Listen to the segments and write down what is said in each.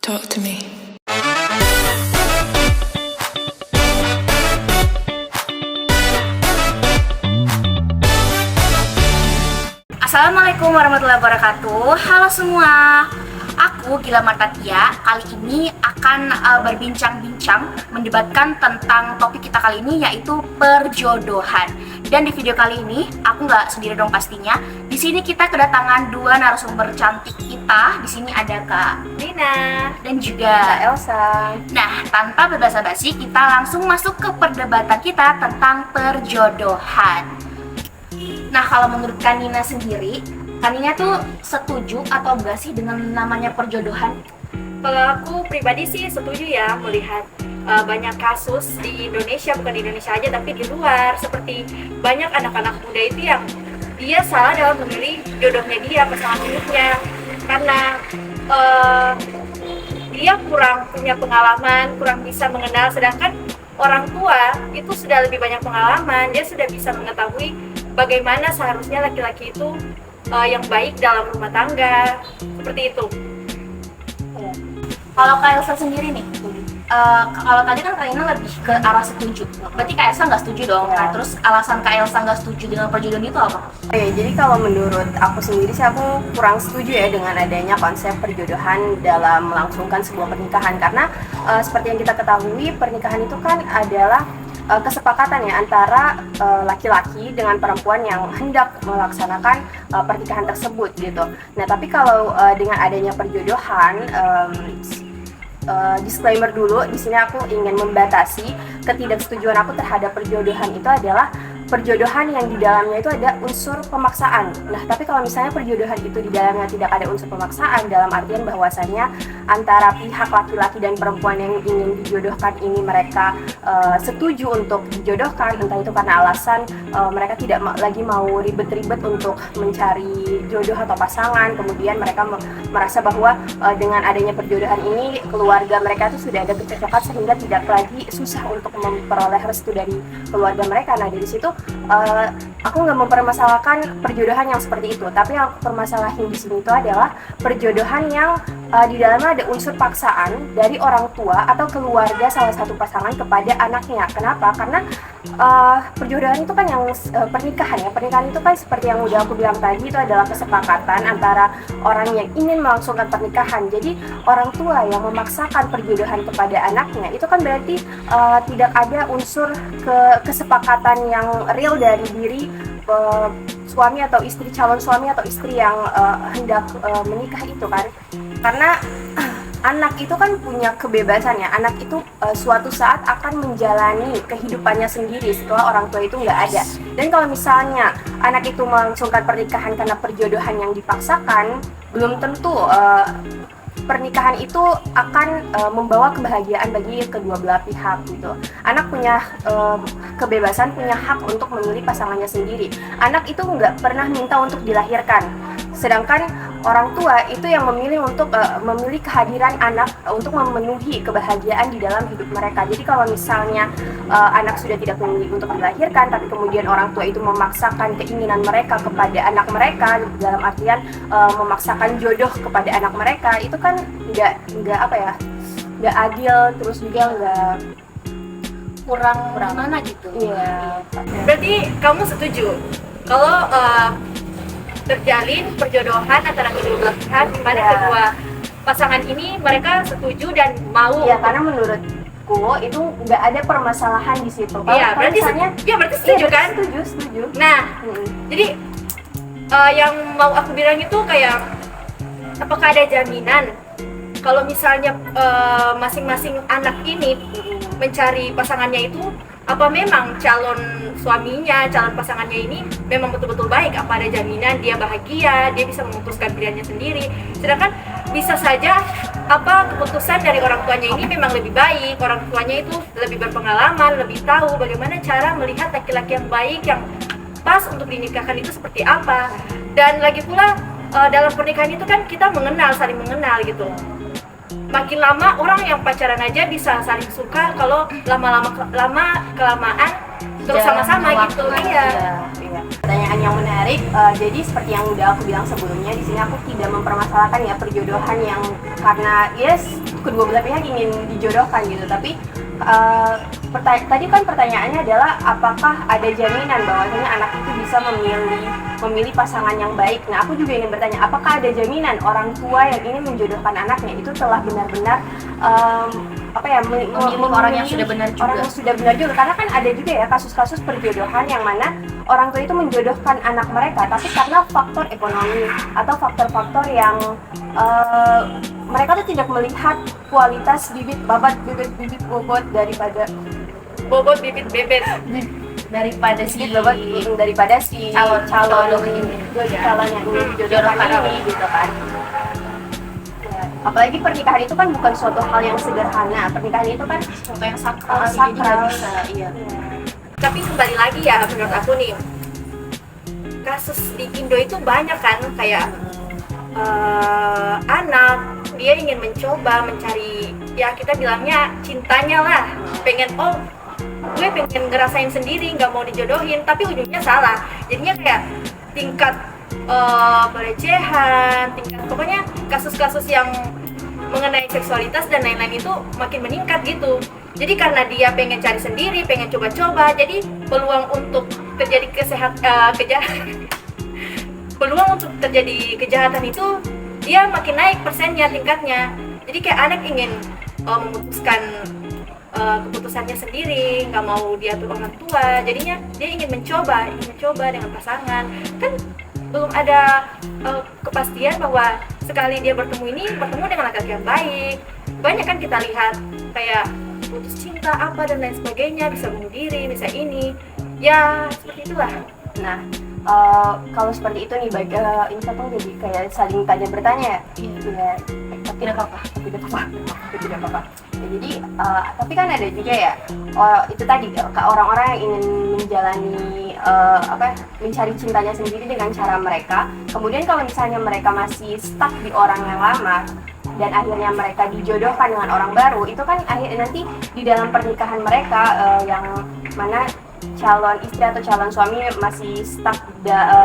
Talk to me. Assalamualaikum warahmatullahi wabarakatuh. Halo semua, aku Gila Martatia. Kali ini akan berbincang-bincang, mendebatkan tentang topik kita kali ini, yaitu perjodohan. Dan di video kali ini aku nggak sendiri dong pastinya. Di sini kita kedatangan dua narasumber cantik kita. Di sini ada Kak Lina dan juga Kak Elsa. Nah, tanpa berbasa-basi, kita langsung masuk ke perdebatan kita tentang perjodohan. Nah, kalau menurut Kanina sendiri, Kanina tuh setuju atau enggak sih dengan namanya perjodohan? Kalau aku pribadi sih setuju ya, melihat banyak kasus di Indonesia, bukan di Indonesia aja tapi di luar, seperti banyak anak-anak muda itu yang dia salah dalam memilih jodohnya dia, pasangan hidupnya, karena dia kurang punya pengalaman, kurang bisa mengenal, sedangkan orang tua itu sudah lebih banyak pengalaman, dia sudah bisa mengetahui bagaimana seharusnya laki-laki itu yang baik dalam rumah tangga, seperti itu. Kalau Kak Elsa sendiri nih, kalau tadi kan Kak Ina lebih ke arah setuju, berarti Kak Elsa nggak setuju dong. Nah, terus alasan Kak Elsa nggak setuju dengan perjodohan itu apa? Oke, jadi kalau menurut aku sendiri sih aku kurang setuju ya dengan adanya konsep perjodohan dalam melangsungkan sebuah pernikahan, karena seperti yang kita ketahui, pernikahan itu kan adalah kesepakatan ya antara laki-laki dengan perempuan yang hendak melaksanakan pernikahan tersebut gitu. Nah, tapi kalau dengan adanya perjodohan, disclaimer dulu, di sini aku ingin membatasi ketidaksetujuan aku terhadap perjodohan itu adalah perjodohan yang di dalamnya itu ada unsur pemaksaan. Nah, tapi kalau misalnya perjodohan itu di dalamnya tidak ada unsur pemaksaan, dalam artian bahwasanya antara pihak laki-laki dan perempuan yang ingin dijodohkan ini mereka setuju untuk dijodohkan, entah itu karena alasan mereka tidak lagi mau ribet-ribet untuk mencari jodoh atau pasangan, kemudian mereka merasa bahwa dengan adanya perjodohan ini keluarga mereka itu sudah ada kecocokan sehingga tidak lagi susah untuk memperoleh restu dari keluarga mereka. Nah, dari situ aku nggak mempermasalahkan perjodohan yang seperti itu, tapi yang aku permasalahin di sini itu adalah perjodohan yang di dalamnya ada unsur paksaan dari orang tua atau keluarga salah satu pasangan kepada anaknya. Kenapa? Karena perjodohan itu kan yang pernikahan itu kan seperti yang udah aku bilang tadi, itu adalah kesepakatan antara orang yang ingin melangsungkan pernikahan. Jadi orang tua yang memaksakan perjodohan kepada anaknya itu kan berarti tidak ada unsur kesepakatan yang real dari diri suami atau istri, calon suami atau istri yang hendak menikah itu kan. Karena anak itu kan punya kebebasan ya, anak itu suatu saat akan menjalani kehidupannya sendiri setelah orang tua itu nggak ada. Dan kalau misalnya anak itu melangsungkan pernikahan karena perjodohan yang dipaksakan, belum tentu pernikahan itu akan membawa kebahagiaan bagi kedua belah pihak gitu. Anak punya kebebasan, punya hak untuk memilih pasangannya sendiri. Anak itu nggak pernah minta untuk dilahirkan, sedangkan orang tua itu yang memilih untuk memilih kehadiran anak untuk memenuhi kebahagiaan di dalam hidup mereka. Jadi kalau misalnya anak sudah tidak memilih untuk dilahirkan, tapi kemudian orang tua itu memaksakan keinginan mereka kepada anak mereka, dalam artian memaksakan jodoh kepada anak mereka, itu kan nggak adil, terus juga nggak Kurang mana gitu? iya. Berarti kamu setuju kalau terjalin perjodohan antara kedua belah pihak, di mana kedua pasangan ini mereka setuju dan mau? Iya, karena menurutku itu nggak ada permasalahan di situ. Iya, berarti berarti setuju kan? Setuju. Nah, jadi yang mau aku bilang itu kayak, apakah ada jaminan kalau misalnya masing-masing anak ini mencari pasangannya itu, apa memang calon suaminya, calon pasangannya ini memang betul-betul baik? Apa ada jaminan dia bahagia, dia bisa memutuskan pilihannya sendiri? Sedangkan bisa saja keputusan dari orang tuanya ini memang lebih baik, orang tuanya itu lebih berpengalaman, lebih tahu bagaimana cara melihat laki-laki yang baik, yang pas untuk dinikahkan itu seperti apa. Dan lagi pula dalam pernikahan itu kan kita saling mengenal gitu. Makin lama orang yang pacaran aja bisa saling suka kalau kelamaan terus sama-sama gitu. Iya. Pertanyaan yang menarik. Jadi seperti yang udah aku bilang sebelumnya, di sini aku tidak mempermasalahkan ya perjodohan yang karena kedua belah pihak ingin dijodohkan gitu, tapi tadi kan pertanyaannya adalah apakah ada jaminan bahwasanya anak itu bisa memilih pasangan yang baik. Nah, aku juga ingin bertanya, apakah ada jaminan orang tua yang ingin menjodohkan anaknya itu telah benar-benar memilih orang yang sudah benar juga. Orang yang sudah benar juga, karena kan ada juga ya kasus-kasus perjodohan yang mana orang tua itu menjodohkan anak mereka, tapi karena faktor ekonomi atau faktor-faktor yang mereka tuh tidak melihat kualitas bibit bobot daripada si calon yang dijodohkan ini gitu kan. Apalagi pernikahan itu kan bukan suatu hal yang sederhana, pernikahan itu kan Sesuatu yang sakral, sakral. jadi nggak bisa, iya. Tapi kembali lagi ya, menurut aku nih, kasus di Indo itu banyak kan, kayak anak dia ingin mencoba mencari, ya kita bilangnya cintanya lah, gue pengen ngerasain sendiri, nggak mau dijodohin, tapi ujungnya salah. Jadinya kayak tingkat pelecehan, tingkat pokoknya kasus-kasus yang mengenai seksualitas dan lain-lain itu makin meningkat gitu. Jadi karena dia pengen cari sendiri, pengen coba-coba, jadi peluang untuk terjadi peluang untuk terjadi kejahatan itu dia makin naik persennya, tingkatnya. Jadi kayak anak ingin memutuskan keputusannya sendiri, nggak mau diatur orang tua, jadinya dia ingin mencoba dengan pasangan. Kan belum ada kepastian bahwa sekali dia bertemu dengan laki-laki yang baik. Banyak kan kita lihat kayak putus cinta apa dan lain sebagainya, bisa bunuh diri, bisa ini, ya seperti itulah. Nah, kalau seperti itu nih, ini satu jadi kayak saling tanya bertanya ya. Iya. Tidak apa-apa. Ya, jadi, tapi kan ada juga ya, itu tadi orang-orang yang ingin menjalani mencari cintanya sendiri dengan cara mereka. Kemudian kalau misalnya mereka masih stuck di orang yang lama dan akhirnya mereka dijodohkan dengan orang baru, itu kan nanti di dalam pernikahan mereka yang mana calon istri atau calon suami masih stuck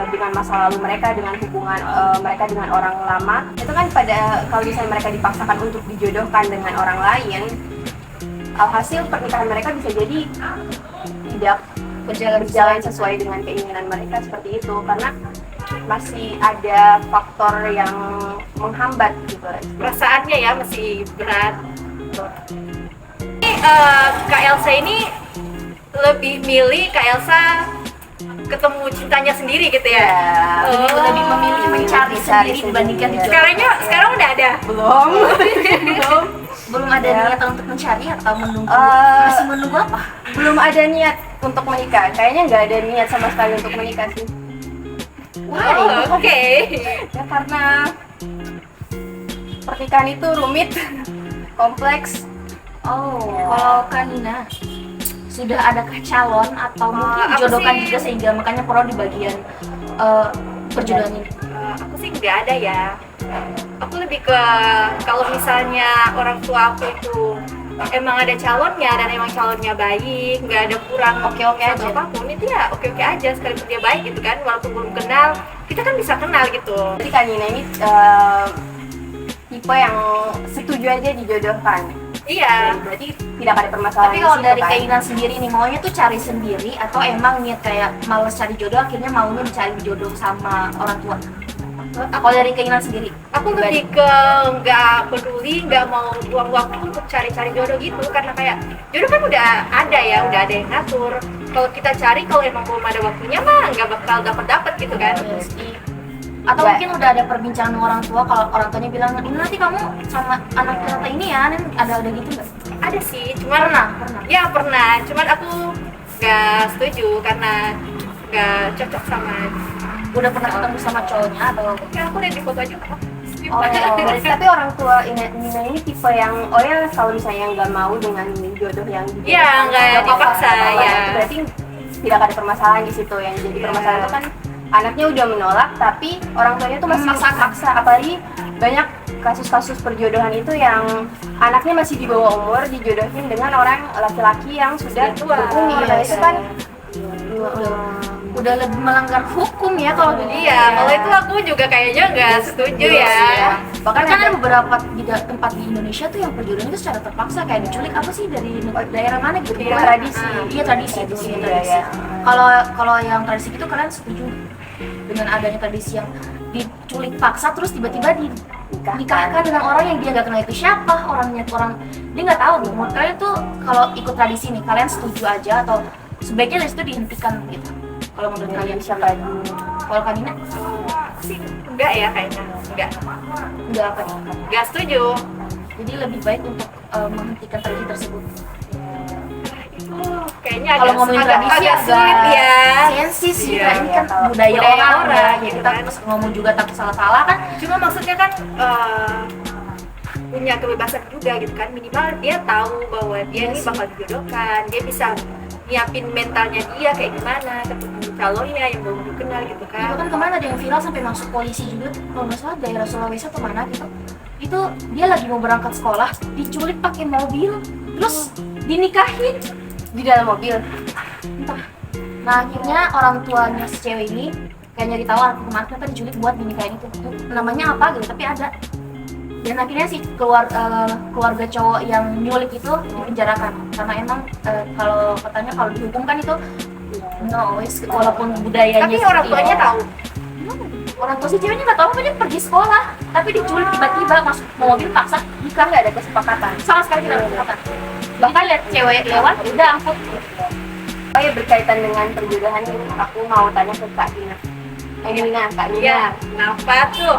dengan masa lalu mereka, dengan hubungan mereka dengan orang lama, itu kan kalau misalnya mereka dipaksakan untuk dijodohkan dengan orang lain, alhasil pernikahan mereka bisa jadi tidak berjalan sesuai dengan keinginan mereka seperti itu, karena masih ada faktor yang menghambat gitu. Perasaannya ya masih berat. Ini Kak Elsa ini lebih milih Kak Elsa ketemu cintanya sendiri gitu ya? Lebih memilih mencari sendiri dibandingkan dijodohkan. Sekarang udah ada? Belum ada niat untuk mencari atau menunggu, masih menunggu apa? Belum ada niat untuk menikah, kayaknya nggak ada niat sama sekali untuk menikah sih. Oke. Ya karena pernikahan itu rumit, kompleks. Kalau Kanina sudah adakah calon atau mungkin dijodohkan juga sehingga makanya perlu di bagian perjodohan ini? Aku sih nggak ada ya. Aku lebih ke kalau misalnya orang tua aku itu emang ada calonnya dan emang calonnya baik, nggak ada kurang Oke-oke aja. apapun, itu ya oke-oke aja sekalipun dia baik gitu kan, walaupun belum kenal kita kan bisa kenal gitu. Jadi Kak Nina ini tipe yang setuju aja dijodohkan. Iya. Berarti tidak ada permasalahan. Tapi kalau di situ, dari kan? keinginan sendiri nih, maunya tuh cari sendiri atau emang niat kayak males cari jodoh akhirnya maunya dicari jodoh sama orang tua? Kalau dari keinginan sendiri? Aku lebih ke nggak peduli, nggak mau buang waktu untuk cari-cari jodoh gitu, karena kayak jodoh kan udah ada ya, udah ada yang ngatur. Kalau kita cari, kalau emang belum ada waktunya mah nggak bakal dapat gitu kan. Atau mungkin udah ada perbincangan dengan orang tua, kalau orang tuanya bilang ini nanti kamu sama anak kita ini ya, ada gitu nggak? Ada sih, cuman pernah. Cuman aku nggak setuju karena nggak cocok sama. Udah pernah ketemu sama cowoknya atau? Ya aku lihat di foto aja. Tapi orang tua Nina ini tipe yang kalau misalnya nggak mau dengan jodoh yang nggak dipaksa ya. Itu berarti tidak ada permasalahan di situ. Yang jadi permasalahan itu kan anaknya udah menolak tapi orang tuanya tuh masih maksa. Apalagi banyak kasus-kasus perjodohan itu yang anaknya masih di bawah umur dijodohin dengan orang laki-laki yang sudah berumur. Dan itu kan udah lebih melanggar hukum ya kalau gitu. Iya, kalau itu aku juga kayaknya nggak setuju ya. Bahkan kan ada beberapa tempat di Indonesia tuh yang perjodohan itu secara terpaksa, kayak diculik apa sih dari daerah mana gitu. Iya, tradisi. Iya, tradisi itu sih, tradisi. Ya. Kalau yang tradisi itu kalian setuju dengan adanya tradisi yang diculik paksa terus tiba-tiba dinikahkan dengan orang yang dia nggak kenal itu siapa, orang dia nggak tahu gitu. Menurut kalian tuh kalau ikut tradisi nih, kalian setuju aja atau sebaiknya dari situ dihentikan gitu? Kalau menurut kalian siapa lagi? Kalau Kanina? Sih enggak ya, kayaknya Enggak apa nih? enggak setuju. Jadi lebih baik untuk menghentikan tradisi tersebut. Kayaknya Kalau ngomongin tradisi agak sulit ya. sensi sih, Iya, ini kan kalau budaya budaya orang orang, ya. gitu Kita kan. pas ngomong juga takut salah-salah kan. Cuma maksudnya kan punya kebebasan juga gitu kan, minimal dia tahu bahwa dia Iya ini sih. bakal dijodohkan, dia bisa nyiapin mentalnya dia kayak gimana ketemu calonnya yang belum dikenal gitu Itu kan. kan kemana ada yang viral sampai masuk polisi juga, kalau nggak salah daerah Sulawesi atau mana gitu. Itu dia lagi mau berangkat sekolah, diculik pakai mobil, terus dinikahin Di dalam mobil. entah. Nah akhirnya orang tuanya si cewek ini kayak nyari tahu anak kemarin ternyata diculik buat dinikahin itu. Namanya apa gitu, tapi ada. Dan akhirnya si keluarga cowok yang nyulik itu dipenjarakan karena emang kalau katanya kalau dihukum kan itu no, walaupun budayanya Tapi orang seperti tuanya itu. tahu. Orang tua si ceweknya nggak tahu apa dia pergi sekolah tapi diculik tiba-tiba masuk mobil paksa nikah, Nggak ada kesepakatan. sama sekali tidak ada kesempatan. Bahkan lihat cewek lewat udah angkut. Oh ya, berkaitan dengan perjodohan ini, aku mau tanya ke Kak Dina. Kak Dina. Iya, kenapa tuh?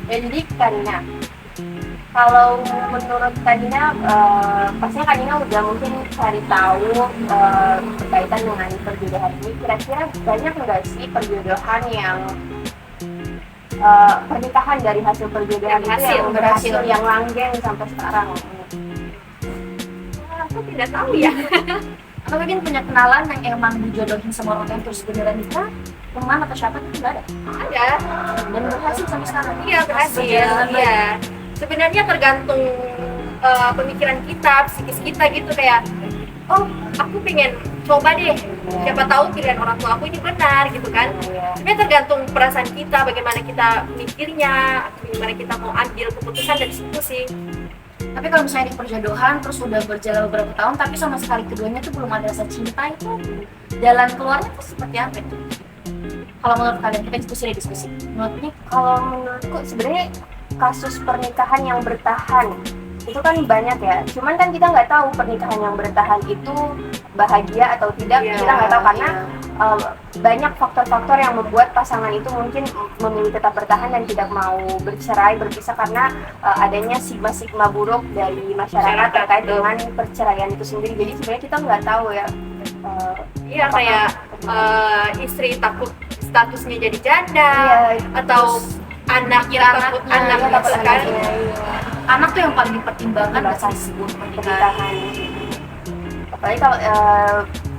Ya jadi Kak Dina, kalau menurut Kak Dina, pastinya Kak Dina udah mungkin cari tahu berkaitan dengan perjodohan ini. Kira-kira banyak nggak sih perjodohan yang pernikahan dari hasil perjodohan Yang itu yang berhasil. berhasil, yang langgeng sampai sekarang? Aku tidak tahu ya. Atau mungkin punya kenalan yang emang dijodohin sama orang yang terus beneran nikah, teman atau siapa itu nggak ada Ada. dan berhasil sampai sekarang. Iya, berhasil. Berjalan dengan baik. Iya. Sebenarnya tergantung pemikiran kita, psikis kita gitu, kayak oh, aku pengen coba deh. Siapa tahu pilihan orang tua aku ini benar gitu kan. Sebenarnya tergantung perasaan kita, bagaimana kita mikirnya, bagaimana kita mau ambil keputusan dari situ sih. Tapi kalau misalnya di perjodohan terus udah berjalan beberapa tahun tapi sama sekali keduanya tuh belum ada rasa cinta, itu jalan keluarnya tuh seperti apa itu? Kalau menurut kalian, kita diskusi. Menurutnya Kalau menurutku sebenarnya kasus pernikahan yang bertahan itu kan banyak ya. Cuman kan kita nggak tahu pernikahan yang bertahan itu bahagia atau tidak. Iya, Kita nggak tahu karena banyak faktor-faktor yang membuat pasangan itu mungkin memilih tetap bertahan dan tidak mau bercerai, berpisah karena adanya stigma-stigma buruk dari masyarakat terkait dengan perceraian itu sendiri. Jadi sebenarnya kita nggak tahu ya. Iya, kayak istri takut statusnya jadi janda, Iya, atau anak takut anaknya, anak iya, gitu kan. anak tuh yang paling dipertimbangkan Bahkan dari sebuah pernikahan. pernikahan. Apalagi kalau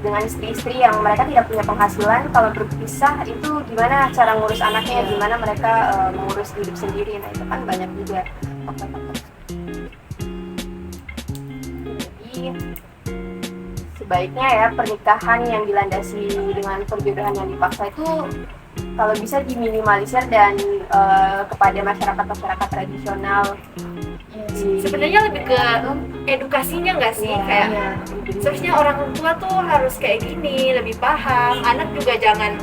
dengan istri-istri yang mereka tidak punya penghasilan, kalau berpisah itu gimana cara ngurus anaknya, gimana mereka mengurus hidup sendiri. Nah itu kan banyak juga faktor-faktor. Jadi sebaiknya ya pernikahan yang dilandasi dengan perjodohan yang dipaksa itu kalau bisa diminimalisir dan kepada masyarakat tradisional. Sebenarnya lebih ke edukasinya nggak sih, kayak seharusnya orang tua tuh harus kayak gini, lebih paham. Anak juga jangan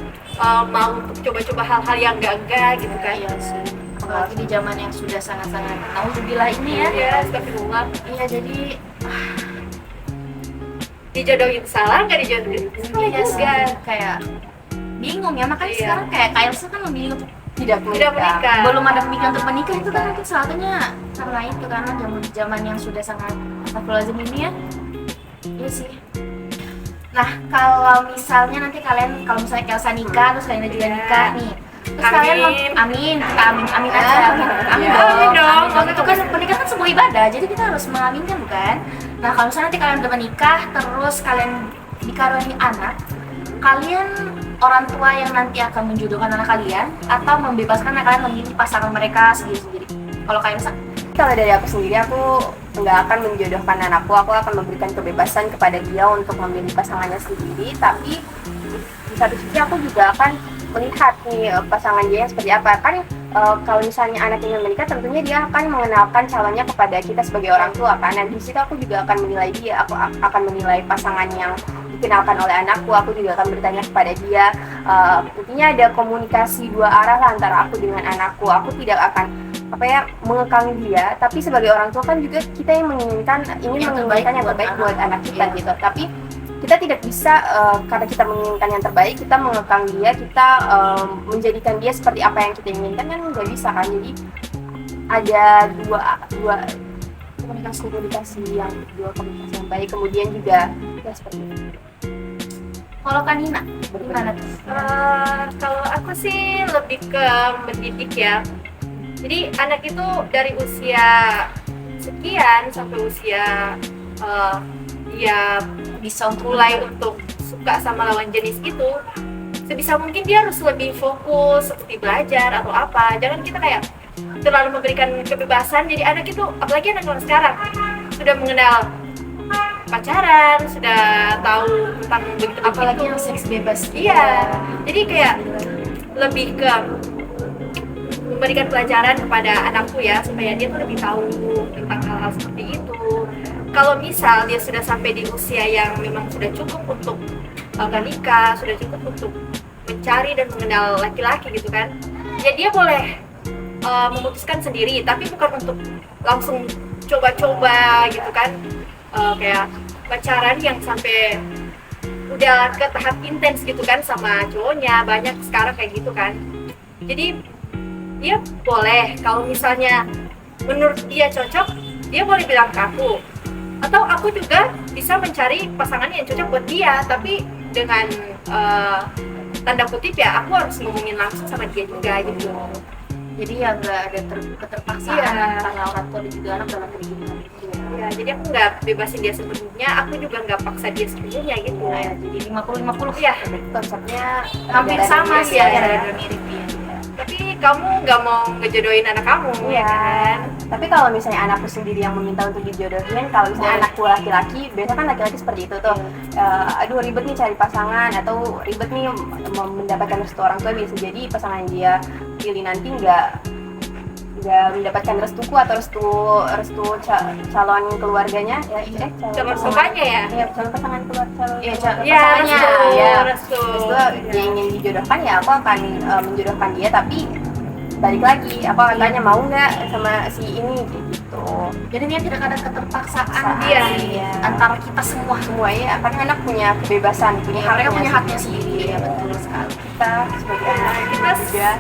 mau untuk coba-coba hal-hal yang enggak gitu kan. Iya sih. Apalagi di zaman yang sudah sangat-sangat nauzubillah ini ya. Iya, astagfirullah. Iya, jadi Dijodohin salah, nggak dijodohin salah iya sih, juga. kayak bingung ya. Makanya Iya. sekarang kayak Kailsa kan memilih untuk Tidak Tidak menikah. belum ada pemikiran untuk menikah, itu kan mungkin salah satunya karena itu, karena zaman yang sudah sangat astagfirullahaladzim ini ya. Iya sih. Nah kalau misalnya nanti kalian, kalau misalnya Kailsa nikah terus kalian juga Iya. nikah nih, terus Amin. kalian amin aja, amin Amin dong, dong. amin dong. Itu kan pernikahan kan sebuah ibadah, jadi kita harus mengaminkan, bukan? Nah kalau misalnya nanti kalian udah menikah terus kalian dikaruniai anak, kalian orang tua yang nanti akan menjodohkan anak kalian atau membebaskan anak kalian memilih pasangan mereka sendiri-sendiri? Kalau kalian Kalau dari aku sendiri, aku nggak akan menjodohkan anakku. Aku akan memberikan kebebasan kepada dia untuk memilih pasangannya sendiri. Tapi di satu sisi aku juga akan melihat nih pasangan dia yang seperti apa. Kan kalau misalnya anak ingin menikah, tentunya dia akan mengenalkan calonnya kepada kita sebagai orang tua kan. Dan di situ aku juga akan menilai dia, aku akan menilai pasangan yang dikenalkan oleh anakku. Aku juga akan bertanya kepada dia. Intinya ada komunikasi dua arah lah antara aku dengan anakku. Aku tidak akan mengekang dia, tapi sebagai orang tua kan juga kita yang ingin menginginkan yang terbaik buat anak kita gitu. Tapi kita tidak bisa karena kita menginginkan yang terbaik, kita mengekang dia, kita menjadikan dia seperti apa yang kita inginkan, kan nggak bisa kan. Jadi ada dua komunikasi yang baik, kemudian juga ya seperti itu. Kalau Kak Nina, gimana tuh? Kalau aku sih lebih ke mendidik ya. Jadi anak itu dari usia sekian sampai usia dia bisa mulai untuk suka sama lawan jenis itu, sebisa mungkin dia harus lebih fokus seperti belajar atau apa. Jangan kita kayak terlalu memberikan kebebasan. Jadi anak itu, apalagi anak orang sekarang, sudah mengenal pacaran, sudah tahu tentang begitu, Apalagi yang seks bebas. Iya, jadi kayak lebih ke memberikan pelajaran kepada anakku ya, supaya dia tuh lebih tahu tentang hal-hal seperti itu. Kalau misal dia sudah sampai di usia yang memang sudah cukup untuk menikah, sudah cukup untuk mencari dan mengenal laki-laki gitu kan, ya dia boleh memutuskan sendiri, tapi bukan untuk langsung coba-coba gitu kan, kayak pacaran yang sampai udah ke tahap intens gitu kan sama cowoknya. Banyak sekarang kayak gitu kan. Jadi dia boleh, kalau misalnya menurut dia cocok, dia boleh bilang ke aku, atau aku juga bisa mencari pasangan yang cocok buat dia, tapi dengan tanda kutip ya, aku harus ngomongin langsung sama dia juga gitu. Jadi ya nggak ada keterpaksaan antara orang tua dan juga anak dalam hubungan itu. Ya, jadi aku nggak bebasin dia sepenuhnya, aku juga nggak paksa dia sepenuhnya gitu. Nah, ya, jadi 50-50 ya. Konsepnya Hampir sama sih ya, rada mirip ya. Tapi kamu nggak mau ngejodohin anak kamu, ya kan? Tapi kalau misalnya anakku sendiri yang meminta untuk dijodohin, kalau misalnya anakku laki-laki, biasanya kan laki-laki seperti itu tuh. Aduh ribet nih cari pasangan, atau ribet nih mendapatkan restu orang tua. Bisa jadi pasangan dia pilih nanti nggak mendapatkan restuku atau restu calon keluarganya Calon bapaknya ya? Calon pasangan Iya, pasangannya restu. Dia ingin dijodohkan, ya aku akan menjodohkan dia, tapi balik lagi aku akan tanya mau nggak sama si ini gitu. Jadi ini tidak ada keterpaksaan Antara kita semua. Ya kan anak punya kebebasan, Mereka punya haknya sendiri ya, betul sekali. Kita sebagai anak kita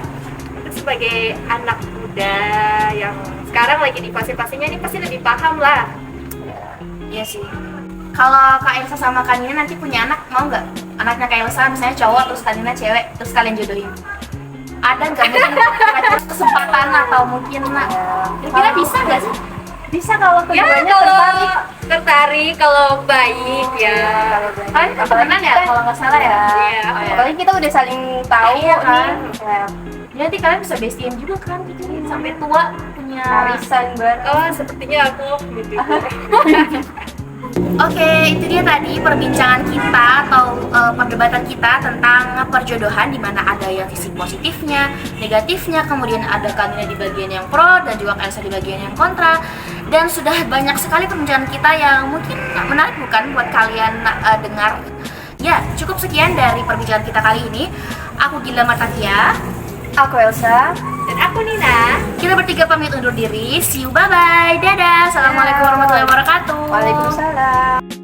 sebagai anak muda yang sekarang lagi di fase-fasenya ini pasti lebih paham lah. Iya sih. Kalau Kak Elsa sama Kak Nina nanti punya anak, mau nggak? Anaknya Kak Elsa misalnya cowok, terus Kak Nina cewek, terus kalian jodohin. Ada nggak mungkin kira-kira kesempatan atau mungkin kira-kira bisa nggak sih? bisa kalau Ya keduanya tertarik, kalau baik ya. Kalian kebetulan ya kalau nggak salah ya. Iya. Oh, ya. apalagi kita udah saling tahu Iya, kan. Jadi kalian bisa bestiin juga kan gitu sampai tua punya. Arisan Oh, sepertinya aku gitu. Oke, itu dia tadi perbincangan kita atau perdebatan kita tentang perjodohan, di mana ada yang sisi positifnya, negatifnya, kemudian ada Kalina di bagian yang pro dan juga Elsa di bagian yang kontra. Dan sudah banyak sekali perbincangan kita yang mungkin menarik bukan buat kalian dengar. Ya, cukup sekian dari perbincangan kita kali ini. Aku Gila Martatia, aku Elsa. Dan aku Nina. kita bertiga pamit undur diri. See you, bye-bye, dadah. Assalamualaikum warahmatullahi wabarakatuh. Waalaikumsalam.